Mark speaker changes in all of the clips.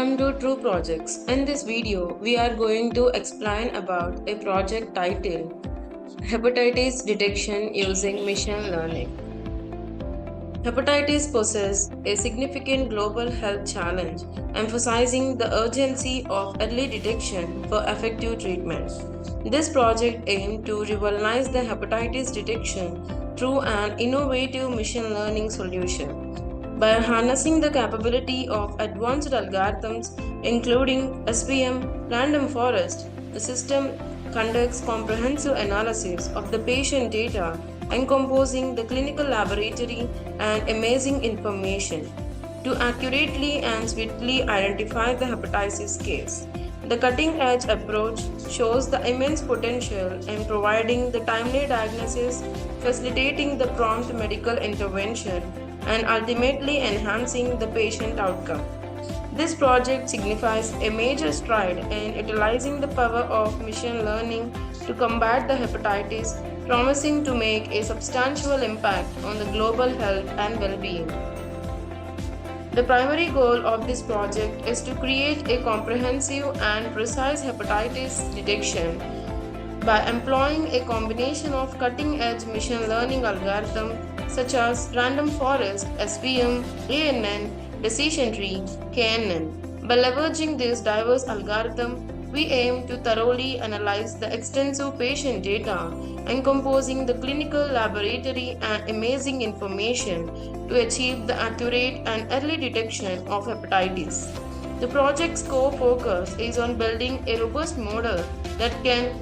Speaker 1: Welcome to True Projects. In this video, we are going to explain about a project titled Hepatitis Detection using Machine Learning. Hepatitis poses a significant global health challenge, emphasizing the urgency of early detection for effective treatment. This project aimed to revolutionize the hepatitis detection through an innovative machine learning solution. By harnessing the capability of advanced algorithms, including SVM random forest, the system conducts comprehensive analysis of the patient data encompassing the clinical laboratory and imaging information to accurately and swiftly identify the hepatitis case. The cutting-edge approach shows the immense potential in providing the timely diagnosis, facilitating the prompt medical intervention, and ultimately enhancing the patient outcome. This project signifies a major stride in utilizing the power of machine learning to combat the hepatitis, promising to make a substantial impact on the global health and well-being. The primary goal of this project is to create a comprehensive and precise hepatitis detection by employing a combination of cutting-edge machine learning algorithms such as random forest, SVM, ANN, decision tree, KNN. By leveraging this diverse algorithm, we aim to thoroughly analyze the extensive patient data encompassing the clinical, laboratory, and imaging information to achieve the accurate and early detection of hepatitis. The project's core focus is on building a robust model that can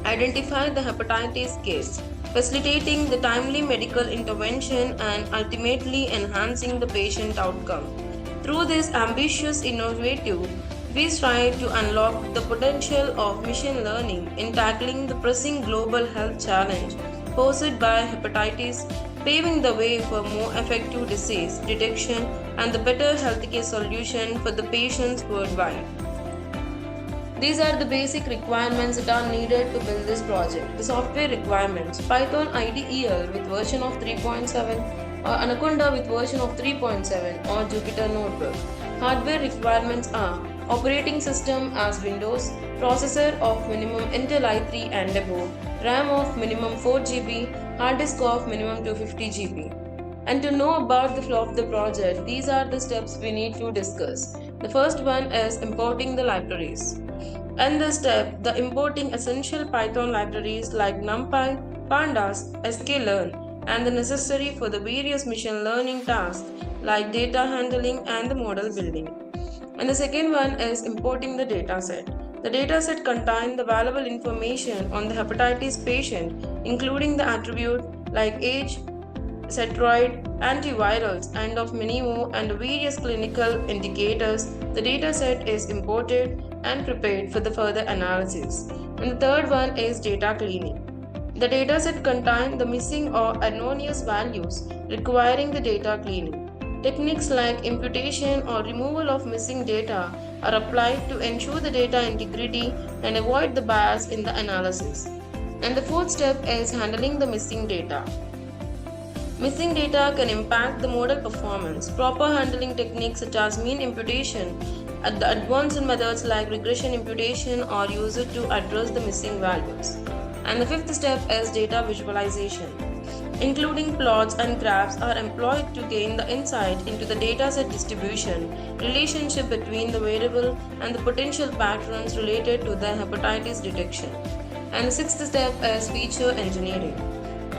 Speaker 1: identify the hepatitis case, facilitating the timely medical intervention and ultimately enhancing the patient outcome. Through this ambitious innovative, we strive to unlock the potential of machine learning in tackling the pressing global health challenge posed by hepatitis, paving the way for more effective disease detection and the better healthcare solution for the patients worldwide. These are the basic requirements that are needed to build this project. The software requirements: Python IDEL with version of 3.7 or Anaconda with version of 3.7 or Jupyter Notebook. Hardware requirements are operating system as Windows, processor of minimum Intel i3 and above, RAM of minimum 4 GB, hard disk of minimum 250 GB. And to know about the flow of the project, these are the steps we need to discuss. The first one is importing the libraries. In this step, the importing essential Python libraries like NumPy, Pandas, sklearn, and the necessary for the various machine learning tasks like data handling and the model building. And the second one is importing the dataset. The dataset contains the valuable information on the hepatitis patient, including the attribute like age, steroid, antivirals, and of many more and various clinical indicators. The dataset is imported and prepared for the further analysis. And the third one is data cleaning. The dataset contains the missing or erroneous values requiring the data cleaning. Techniques like imputation or removal of missing data are applied to ensure the data integrity and avoid the bias in the analysis. And the fourth step is handling the missing data. Missing data can impact the model performance. Proper handling techniques such as mean imputation and the advanced methods like regression imputation are used to address the missing values. And the fifth step is data visualization. Including plots and graphs are employed to gain the insight into the dataset distribution, relationship between the variable and the potential patterns related to the hepatitis detection. And the sixth step is feature engineering.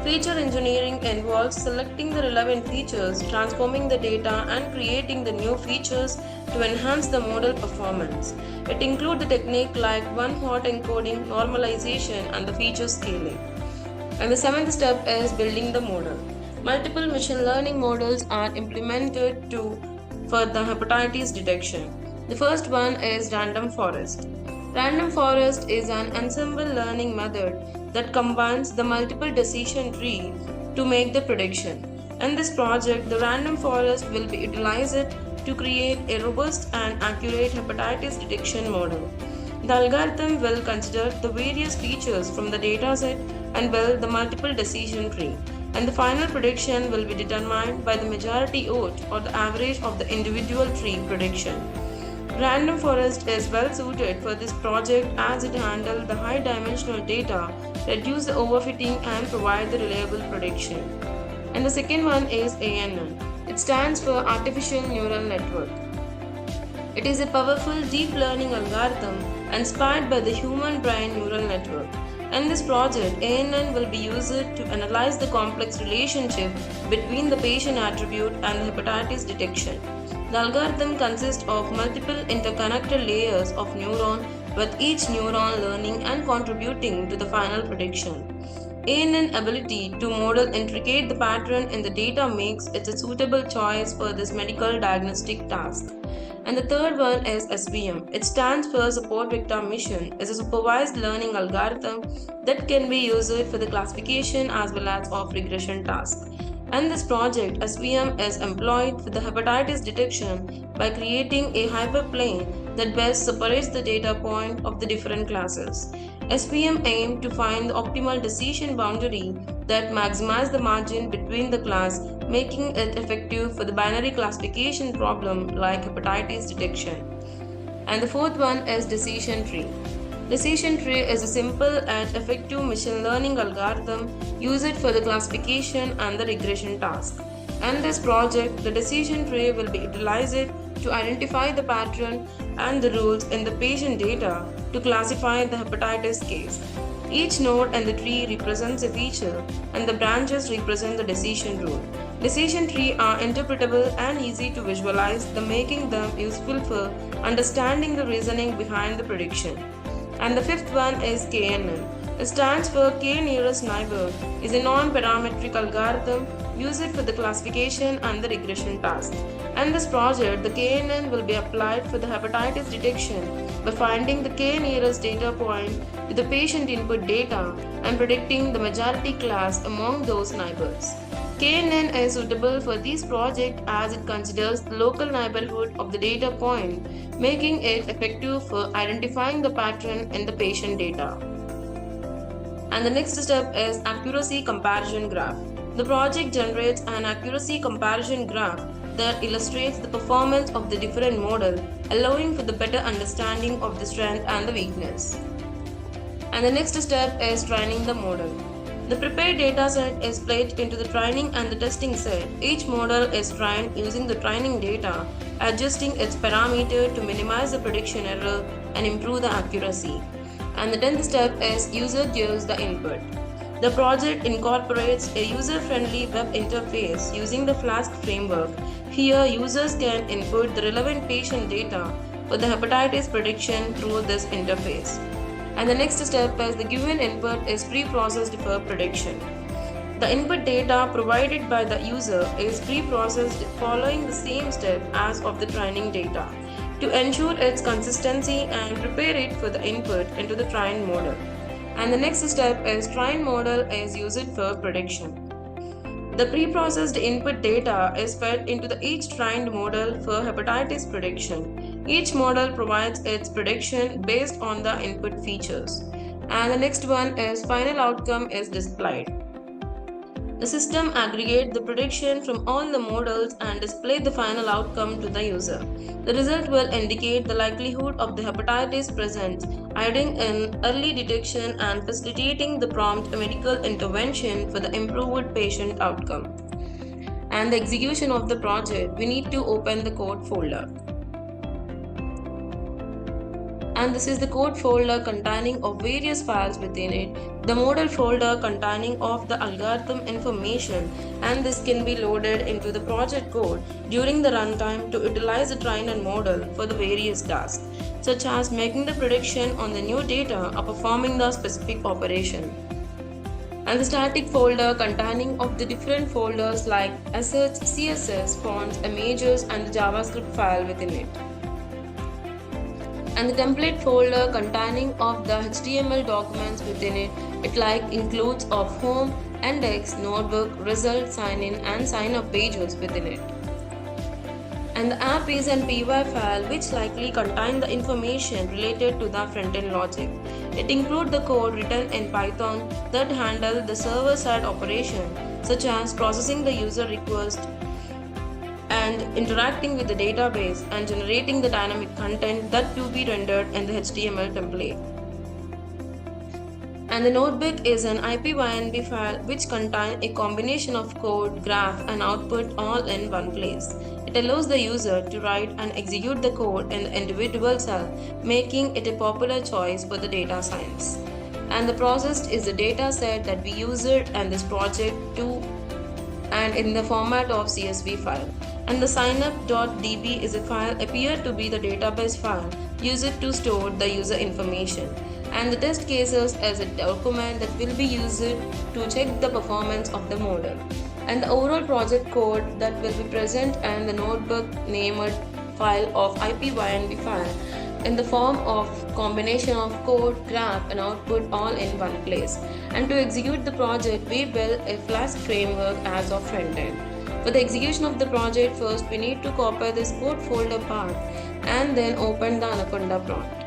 Speaker 1: Feature engineering involves selecting the relevant features, transforming the data, and creating the new features to enhance the model performance. It includes the technique like one-hot encoding, normalization, and the feature scaling. And the seventh step is building the model. Multiple machine learning models are implemented for the hepatitis detection. The first one is random forest. Random forest is an ensemble learning method that combines the multiple decision tree to make the prediction. In this project, the random forest will be utilized to create a robust and accurate hepatitis detection model. The algorithm will consider the various features from the dataset and build the multiple decision tree. And the final prediction will be determined by the majority vote or the average of the individual tree prediction. Random forest is well suited for this project as it handles the high dimensional data, reduce the overfitting and provide the reliable prediction. And the second one is ANN. It stands for Artificial Neural Network. It is a powerful deep learning algorithm inspired by the human brain neural network. In this project, ANN will be used to analyze the complex relationship between the patient attribute and the hepatitis detection. The algorithm consists of multiple interconnected layers of neuron, with each neuron learning and contributing to the final prediction. ANN ability to model intricate the pattern in the data makes it a suitable choice for this medical diagnostic task. And the third one is SVM. It stands for Support Vector Mission. It's a supervised learning algorithm that can be used for the classification as well as of regression tasks. And this project, SVM, is employed for the hepatitis detection by creating a hyperplane that best separates the data point of the different classes. SVM aims to find the optimal decision boundary that maximizes the margin between the class, making it effective for the binary classification problem like hepatitis detection. And the fourth one is decision tree. Decision tree is a simple and effective machine learning algorithm used for the classification and the regression task. In this project, the decision tree will be utilized to identify the pattern and the rules in the patient data to classify the hepatitis case. Each node in the tree represents a feature and the branches represent the decision rule. Decision trees are interpretable and easy to visualize, making them useful for understanding the reasoning behind the prediction. And the fifth one is KNN. It stands for K nearest neighbor, is a non-parametric algorithm used for the classification and the regression task. In this project, the KNN will be applied for the hepatitis detection by finding the K nearest data point to the patient input data and predicting the majority class among those neighbors. KNN is suitable for this project as it considers the local neighborhood of the data point, making it effective for identifying the pattern in the patient data. And the next step is accuracy comparison graph. The project generates an accuracy comparison graph that illustrates the performance of the different model, allowing for the better understanding of the strength and the weakness. And the next step is training the model. The prepared dataset is placed into the training and the testing set. Each model is trained using the training data, adjusting its parameter to minimize the prediction error and improve the accuracy. And the 10th step is user gives the input. The project incorporates a user-friendly web interface using the Flask framework. Here, users can input the relevant patient data for the hepatitis prediction through this interface. And the next step is the given input is pre-processed for prediction. The input data provided by the user is pre-processed following the same step as of the training data to ensure its consistency and prepare it for the input into the trained model. And the next step is trained model is used for prediction. The pre-processed input data is fed into the each trained model for hepatitis prediction. Each model provides its prediction based on the input features. And the next one is final outcome is displayed. The system aggregates the prediction from all the models and displays the final outcome to the user. The result will indicate the likelihood of the hepatitis presence, aiding in early detection and facilitating the prompt medical intervention for the improved patient outcome. And the execution of the project, we need to open the code folder. And this is the code folder containing of various files within it, the model folder containing of the algorithm information, and this can be loaded into the project code during the runtime to utilize the trained model for the various tasks, such as making the prediction on the new data or performing the specific operation. And the static folder containing of the different folders like assets, CSS, fonts, images, and the JavaScript file within it. And the template folder containing of the HTML documents within it, includes of home, index, notebook, result, sign in and sign up pages within it. And the app is an py file which likely contain the information related to the front-end logic. It includes the code written in Python that handle the server-side operation such as processing the user request and interacting with the database and generating the dynamic content that to be rendered in the HTML template. And the notebook is an IPYNB file which contains a combination of code, graph, and output all in one place. It allows the user to write and execute the code in the individual cell, making it a popular choice for the data science. And the processed is the data set that we use it and this project to and in the format of CSV file. And the signup.db is a file appeared to be the database file used to store the user information. And the test cases as a document that will be used to check the performance of the model. And the overall project code that will be present and the notebook named file of IPYNB file in the form of combination of code, graph and output all in one place. And to execute the project, we build a Flask framework as of front end. For the execution of the project, first we need to copy this code folder path and then open the Anaconda prompt.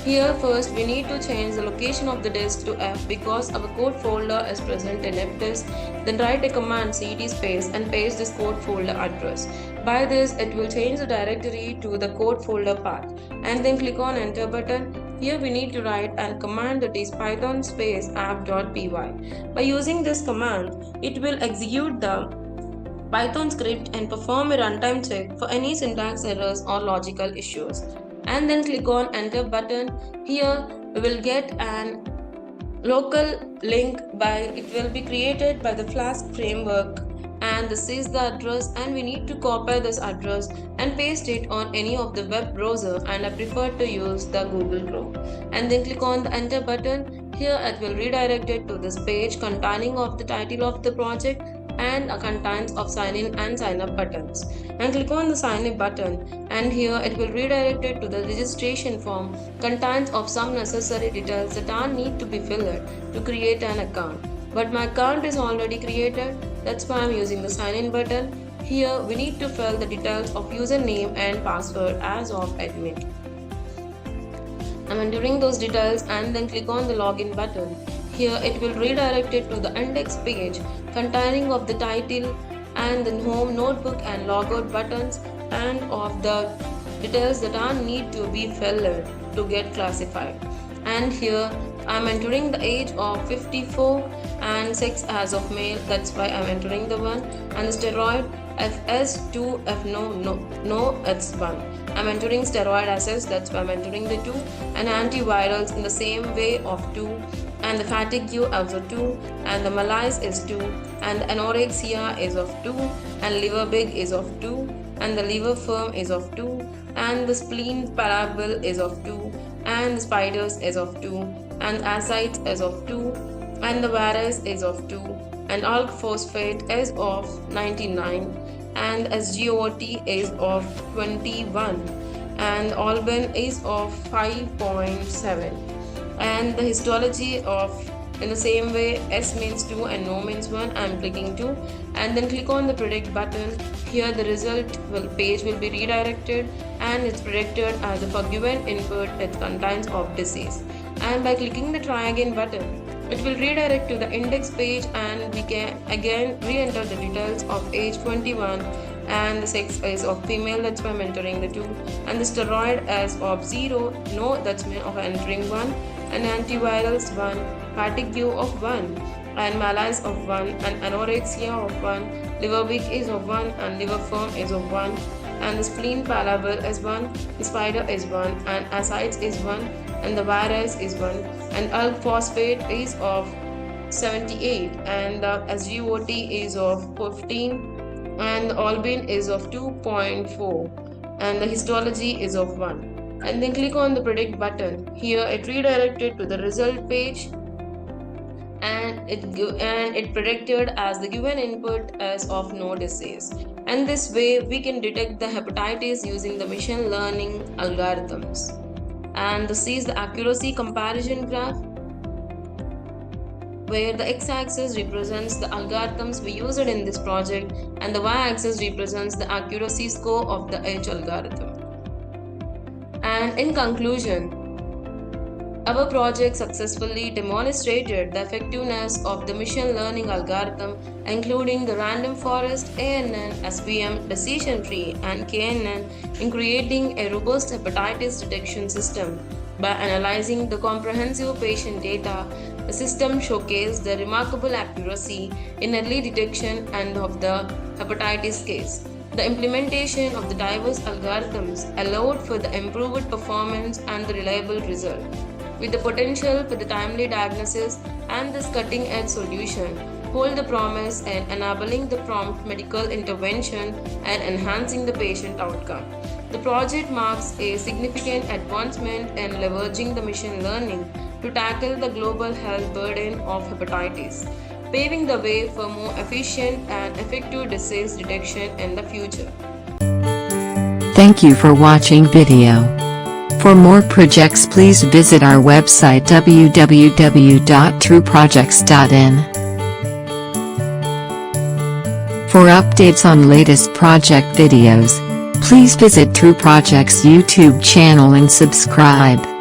Speaker 1: Here first we need to change the location of the disk to F because our code folder is present in F disk. Then write a command cd space and paste this code folder address. By this it will change the directory to the code folder path and then click on enter button. Here we need to write and command that is python space app.py. By using this command, it will execute the Python script and perform a runtime check for any syntax errors or logical issues. And then click on enter button. Here we will get an local link it will be created by the Flask framework, and this is the address and we need to copy this address and paste it on any of the web browser, and I prefer to use the Google Chrome. And then click on the enter button. Here it will redirect it to this page containing of the title of the project and contains of sign in and sign up buttons. And click on the sign up button, and here it will redirect it to the registration form contains of some necessary details that are need to be filled to create an account. But my account is already created, that's why I'm using the sign in button. Here we need to fill the details of username and password as of admin. I'm entering those details and then click on the login button. Here it will redirect it to the index page containing of the title and the home, notebook and logout buttons and of the details that are need to be filled to get classified. And here I'm entering the age of 54 and sex as of male, that's why I'm entering the 1, and the steroid FS2 F no it's 1. I'm entering steroid assets, that's why I'm entering the 2, and antivirals in the same way of 2, and the fatigue also 2, and the malaise is 2, and the anorexia is of 2, and liver big is of 2, and the liver firm is of 2, and the spleen parable is of 2, and the spiders is of 2, and ascites is of 2, and the virus is of 2, and alk phosphate is of 99, and SGOT is of 21, and Alban is of 5.7, and the histology of in the same way S means 2 and no means 1. I'm clicking 2 and then click on the predict button. Here the page will be redirected and it's predicted as a for given input it contains of disease. And by clicking the try again button, it will redirect to the index page and we can again re-enter the details of age 21 and the sex is of female, that's why I'm entering the 2, and the steroid as of 0, no, that's me of entering 1, and antivirals 1, fatigue of 1, and malaise of 1, and anorexia of 1, liver weak is of 1, and liver firm is of 1, and the spleen parable is 1, the spider is 1, and ascites is 1, and the virus is 1, and alk phosphate is of 78, and the SGOT is of 15, and the Albin is of 2.4, and the histology is of 1. And then click on the predict button. Here it redirected to the result page and it predicted as the given input as of no disease. And this way we can detect the hepatitis using the machine learning algorithms. And this is the accuracy comparison graph, where the x-axis represents the algorithms we used in this project and the y-axis represents the accuracy score of the H algorithm. And in conclusion, Our project successfully demonstrated the effectiveness of the machine learning algorithm, including the random forest, ANN, SVM, decision tree, and KNN, in creating a robust hepatitis detection system. By analyzing the comprehensive patient data, the system showcased the remarkable accuracy in early detection and of the hepatitis case. The implementation of the diverse algorithms allowed for the improved performance and the reliable result. With the potential for the timely diagnosis and this cutting edge solution, hold the promise in enabling the prompt medical intervention and enhancing the patient outcome. The project marks a significant advancement in leveraging the machine learning to tackle the global health burden of hepatitis, paving the way for more efficient and effective disease detection in the future.
Speaker 2: Thank you for watching video. For more projects, please visit our website www.trueprojects.in. For updates on latest project videos, please visit True Projects YouTube channel and subscribe.